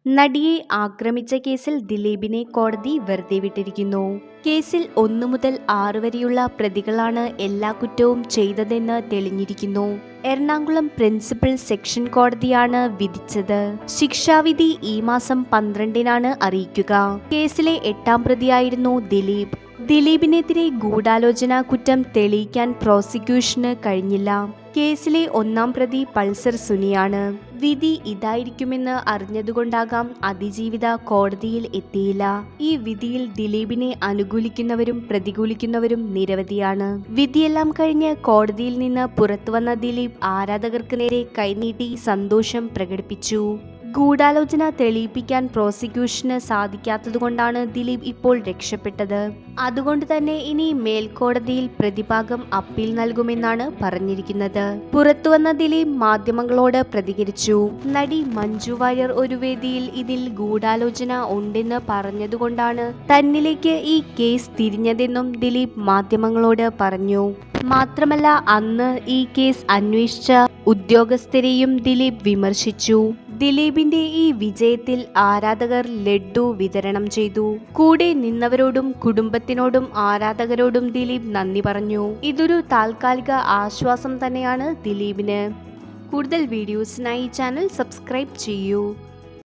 നടിയെ ആക്രമിച്ച കേസിൽ ദിലീപിനെ കോടതി വെറുതെ വിട്ടിരിക്കുന്നു. കേസിൽ 1 മുതൽ 6 വരെയുള്ള പ്രതികളാണ് എല്ലാ കുറ്റവും ചെയ്തതെന്ന് തെളിഞ്ഞിരിക്കുന്നു. എറണാകുളം പ്രിൻസിപ്പൽ സെഷൻ കോടതിയാണ് വിധിച്ചത്. ശിക്ഷാവിധി ഈ മാസം 12-നാണ് അറിയിക്കുക. കേസിലെ 8-ാം പ്രതിയായിരുന്നു ദിലീപ്. ദിലീപിനെതിരെ ഗൂഢാലോചനാ കുറ്റം തെളിയിക്കാൻ പ്രോസിക്യൂഷന് കഴിഞ്ഞില്ല. കേസിലെ 1-ാം പ്രതി പൾസർ സുനിയാണ്. വിധി ഇതായിരിക്കുമെന്ന് അറിഞ്ഞതുകൊണ്ടാകാം അതിജീവിത കോടതിയിൽ എത്തിയില്ല. ഈ വിധിയിൽ ദിലീപിനെ അനുകൂലിക്കുന്നവരും പ്രതികൂലിക്കുന്നവരും നിരവധിയാണ്. വിധിയെല്ലാം കഴിഞ്ഞ് കോടതിയിൽ നിന്ന് പുറത്തുവന്ന ദിലീപ് ആരാധകർക്ക് നേരെ കൈനീട്ടി സന്തോഷം പ്രകടിപ്പിച്ചു. ഗൂഢാലോചന തെളിയിപ്പിക്കാൻ പ്രോസിക്യൂഷന് സാധിക്കാത്തതുകൊണ്ടാണ് ദിലീപ് ഇപ്പോൾ രക്ഷപ്പെട്ടത്. അതുകൊണ്ട് തന്നെ ഇനി മേൽക്കോടതിയിൽ പ്രതിഭാഗം അപ്പീൽ നൽകുമെന്നാണ് പറഞ്ഞിരിക്കുന്നത്. പുറത്തുവന്ന ദിലീപ് മാധ്യമങ്ങളോട് പ്രതികരിച്ചു. നടി മഞ്ജു വാര്യർ ഒരു വേദിയിൽ ഇതിൽ ഗൂഢാലോചന ഉണ്ടെന്ന് പറഞ്ഞതുകൊണ്ടാണ് തന്നിലേക്ക് ഈ കേസ് തിരിഞ്ഞതെന്നും ദിലീപ് മാധ്യമങ്ങളോട് പറഞ്ഞു. മാത്രമല്ല, അന്ന് ഈ കേസ് അന്വേഷിച്ച ഉദ്യോഗസ്ഥരെയും ദിലീപ് വിമർശിച്ചു. ദിലീപിന്റെ ഈ വിജയത്തിൽ ആരാധകർ ലഡ്ഡു വിതരണം ചെയ്തു. കൂടെ നിന്നവരോടും കുടുംബത്തിനോടും ആരാധകരോടും ദിലീപ് നന്ദി പറഞ്ഞു. ഇതൊരു താൽക്കാലിക ആശ്വാസം തന്നെയാണ് ദിലീപിന്. കൂടുതൽ വീഡിയോസിനായി ചാനൽ സബ്സ്ക്രൈബ് ചെയ്യൂ.